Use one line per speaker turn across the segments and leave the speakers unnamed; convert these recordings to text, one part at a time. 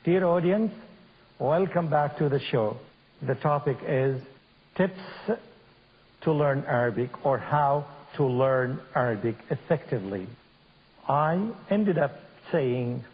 Dear audience, welcome back to the show. The topic is tips to learn Arabic, or how to learn Arabic effectively. I ended up saying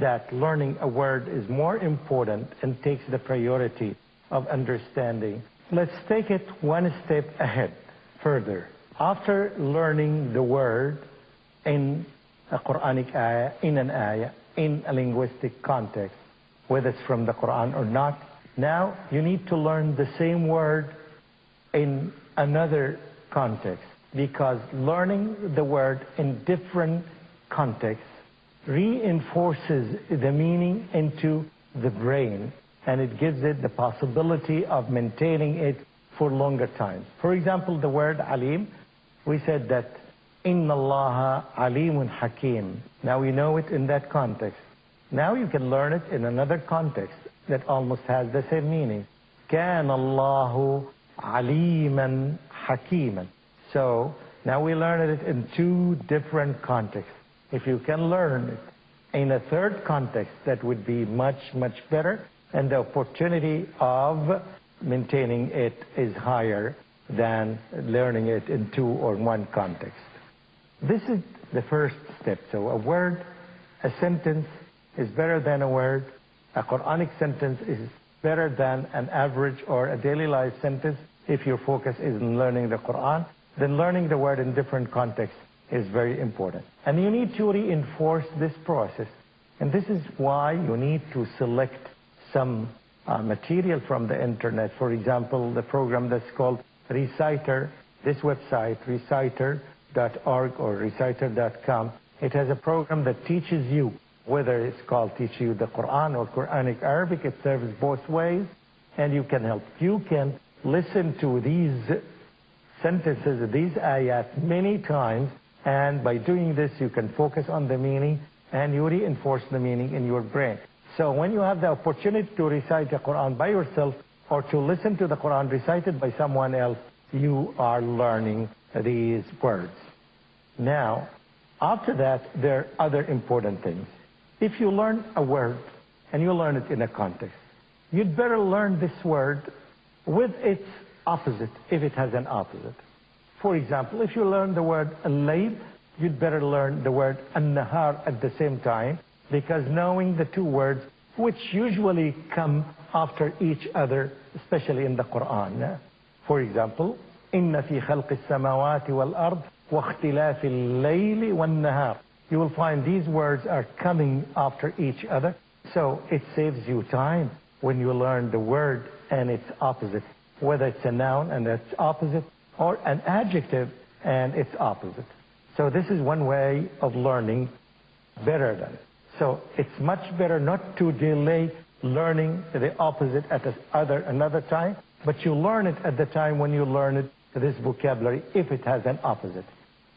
that learning a word is more important and takes the priority of understanding. Let's take it one step ahead further. After learning the word in a Qur'anic ayah, in an ayah, in a linguistic context, whether it's from the Quran or not, now you need to learn the same word in another context, because learning the word in different contexts reinforces the meaning into the brain, and it gives it the possibility of maintaining it for longer time. For example, the word alim, we said that Inna Allaha alimun hakim. Now we know it in that context. Now you can learn it in another context that almost has the same meaning. Kana Allahu aliman hakiman. So now we learn it in two different contexts. If you can learn it in a third context, that would be much, much better, and the opportunity of maintaining it is higher than learning it in two or one context. This is the first step. So a word, a sentence is better than a word. A Quranic sentence is better than an average or a daily life sentence. If your focus is in learning the Quran, then learning the word in different contexts is very important. And you need to reinforce this process. And this is why you need to select some material from the internet. For example, the program that's called Reciter, this website, reciter.org or reciter.com, it has a program that teaches you, whether it's called Teach You the Quran or Quranic Arabic, it serves both ways, and you can help. You can listen to these sentences, these ayat many times, and by doing this you can focus on the meaning and you reinforce the meaning in your brain. So when you have the opportunity to recite the Quran by yourself or to listen to the Quran recited by someone else, you are learning these words. Now, after that, there are other important things. If you learn a word and you learn it in a context, you'd better learn this word with its opposite, if it has an opposite. For example, if you learn the word al-layl, you'd better learn the word an-nahar at the same time, because knowing the two words, which usually come after each other, especially in the Quran. For example, إِنَّ فِي خَلْقِ السَّمَاوَاتِ وَالْأَرْضِ وَاخْتِلَافِ اللَّيْلِ وَالنَّهَارِ. You will find these words are coming after each other, so it saves you time when you learn the word and its opposite, whether it's a noun and its opposite, or an adjective and its opposite. So this is one way of learning better than. So it's much better not to delay learning the opposite at another time, but you learn it at the time when you learn it, this vocabulary, if it has an opposite.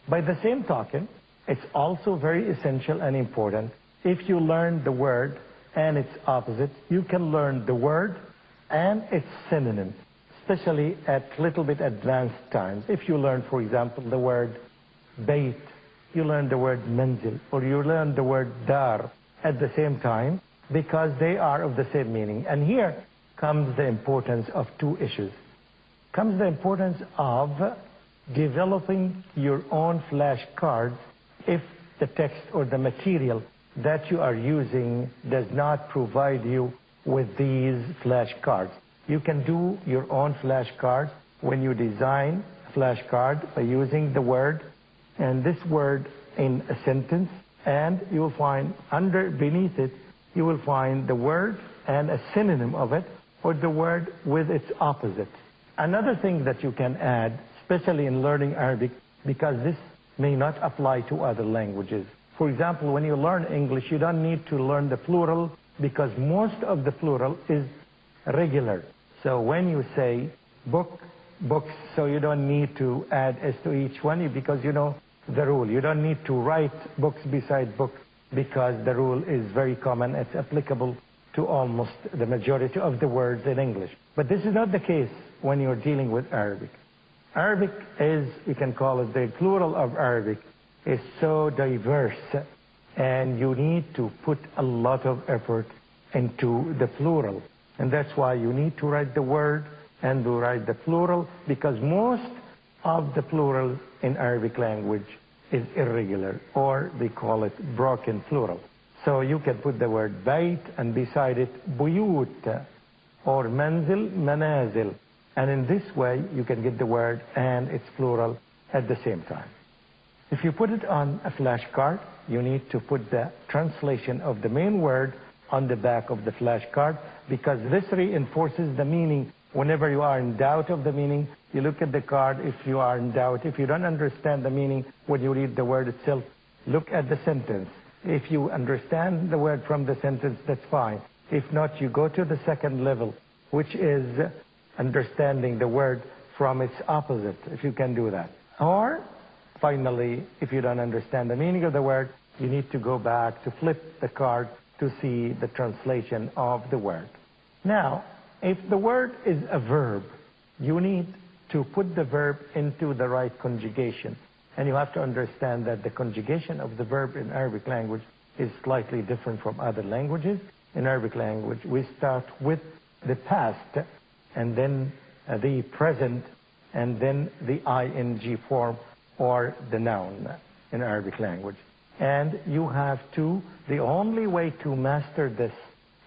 By the same token, it's also very essential and important, if you learn the word and its opposite, you can learn the word and its synonym, especially at little bit advanced times. If you learn, for example, the word bayt, you learn the word manzil, or you learn the word dar at the same time, because they are of the same meaning. And here comes the importance of two issues. Comes the importance of developing your own flashcards if the text or the material that you are using does not provide you with these flashcards. You can do your own flashcards when you design a flashcard by using the word and this word in a sentence, and you will find beneath it, you will find the word and a synonym of it, or the word with its opposite. Another thing that you can add, especially in learning Arabic, because this may not apply to other languages. For example, when you learn English, you don't need to learn the plural, because most of the plural is regular. So when you say book, books, so you don't need to add s to each one, because you know the rule. You don't need to write books beside books, because the rule is very common. It's applicable to almost the majority of the words in English. But this is not the case when you're dealing with Arabic. Arabic is, we can call it the plural of Arabic, is so diverse, and you need to put a lot of effort into the plural. And that's why you need to write the word and to write the plural, because most of the plural in Arabic language is irregular, or they call it broken plural. So you can put the word bayt and beside it buyut, or manzil, manazil. And in this way, you can get the word and its plural at the same time. If you put it on a flashcard, you need to put the translation of the main word on the back of the flashcard, because this reinforces the meaning. Whenever you are in doubt of the meaning, you look at the card. If you are in doubt, if you don't understand the meaning when you read the word itself, look at the sentence. If you understand the word from the sentence, that's fine. If not, you go to the second level, which is understanding the word from its opposite, if you can do that. Or, finally, if you don't understand the meaning of the word, you need to go back to flip the card to see the translation of the word. Now, if the word is a verb, you need to put the verb into the right conjugation. And you have to understand that the conjugation of the verb in Arabic language is slightly different from other languages. In Arabic language, we start with the past, and then the present, and then the ing form, or the noun in Arabic language. And you have to, the only way to master this,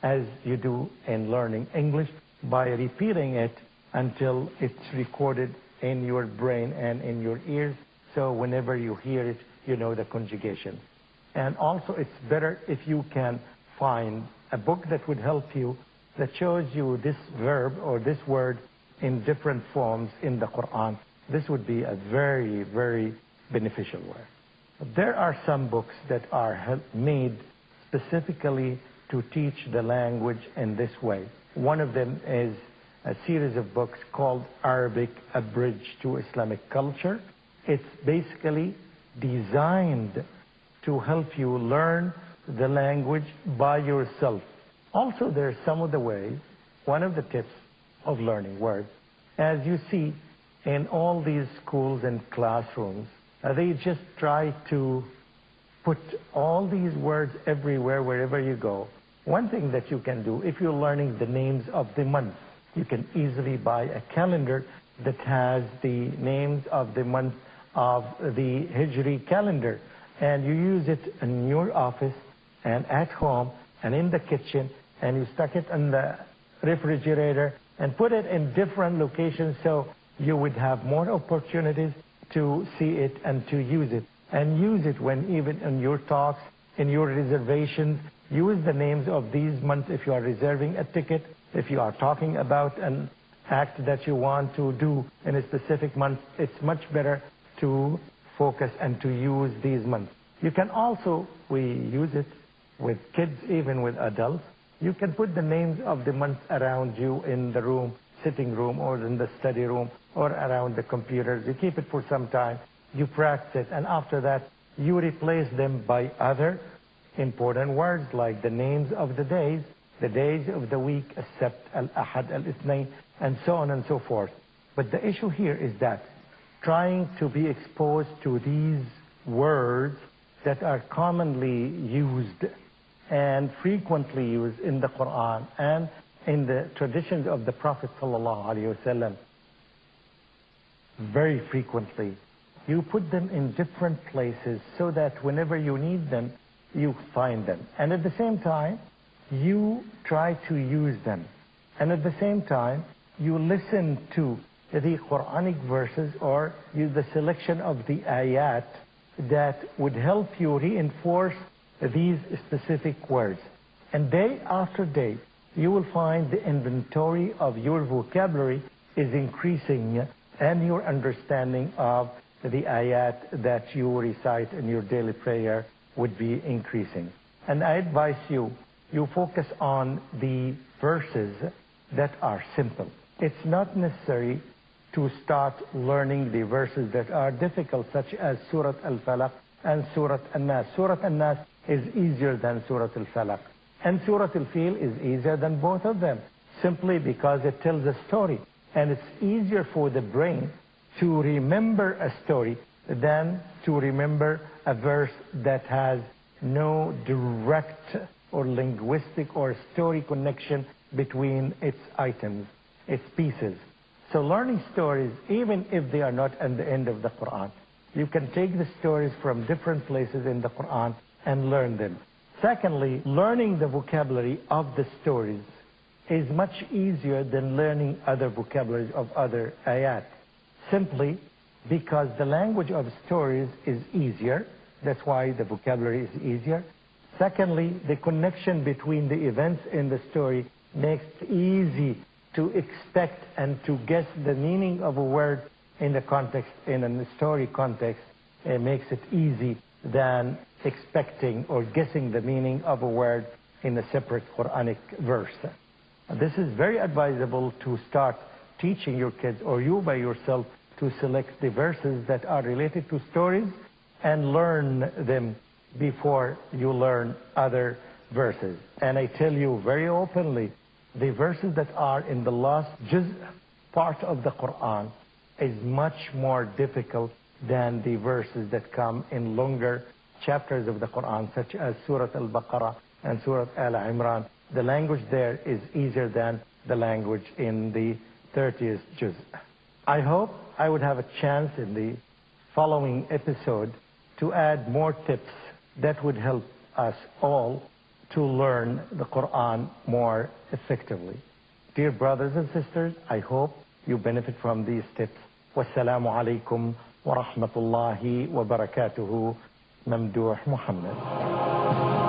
as you do in learning English, by repeating it until it's recorded in your brain and in your ears. So whenever you hear it, you know the conjugation. And also it's better if you can find a book that would help you, that shows you this verb or this word in different forms in the Quran. This would be a very, very beneficial word. There are some books that are made specifically to teach the language in this way. One of them is a series of books called Arabic: A Bridge to Islamic Culture. It's basically designed to help you learn the language by yourself. Also, there's some of the ways, one of the tips of learning words, as you see in all these schools and classrooms, they just try to put all these words everywhere, wherever you go. One thing that you can do, if you're learning the names of the months, you can easily buy a calendar that has the names of the months of the Hijri calendar. And you use it in your office and at home and in the kitchen, and you stuck it in the refrigerator and put it in different locations, so you would have more opportunities to see it and to use it. And use it when even in your talks, in your reservations. Use the names of these months if you are reserving a ticket, if you are talking about an act that you want to do in a specific month. It's much better to focus and to use these months. You can also, we use it with kids, even with adults. You can put the names of the months around you in the room, sitting room, or in the study room, or around the computers. You keep it for some time, you practice, and after that, you replace them by other important words like the names of the days of the week, except al-ahad, al-ithnain, and so on and so forth. But the issue here is that trying to be exposed to these words that are commonly used and frequently used in the Quran and in the traditions of the Prophet ﷺ, very frequently, you put them in different places so that whenever you need them, you find them. And at the same time, you try to use them. And at the same time, you listen to the Qur'anic verses or use the selection of the ayat that would help you reinforce these specific words. And day after day, you will find the inventory of your vocabulary is increasing, and your understanding of the ayat that you recite in your daily prayer would be increasing. And I advise you, you focus on the verses that are simple. It's not necessary to start learning the verses that are difficult, such as Surah Al-Falaq and Surah An-Nas. Surah An-Nas is easier than Surah Al-Falaq. And Surah Al-Fil is easier than both of them, simply because it tells a story. And it's easier for the brain to remember a story than to remember a verse that has no direct or linguistic or story connection between its items, its pieces. So learning stories, even if they are not at the end of the Quran, you can take the stories from different places in the Quran and learn them. Secondly, learning the vocabulary of the stories is much easier than learning other vocabularies of other ayat. Simply because the language of stories is easier. That's why the vocabulary is easier. Secondly, the connection between the events in the story makes it easy to expect and to guess the meaning of a word in the context, in a story context. It makes it easy than expecting or guessing the meaning of a word in a separate Qur'anic verse. This is very advisable to start teaching your kids, or you by yourself, to select the verses that are related to stories and learn them before you learn other verses. And I tell you very openly, the verses that are in the last part of the Quran is much more difficult than the verses that come in longer chapters of the Quran, such as Surah Al-Baqarah and Surah Al-Imran. The language there is easier than the language in the 30th juz. I hope I would have a chance in the following episode to add more tips that would help us all to learn the Quran more effectively. Dear brothers and sisters, I hope you benefit from these tips. Wassalamu alaikum wa rahmatullahi wa barakatuhu. Mamdouh Mohamad.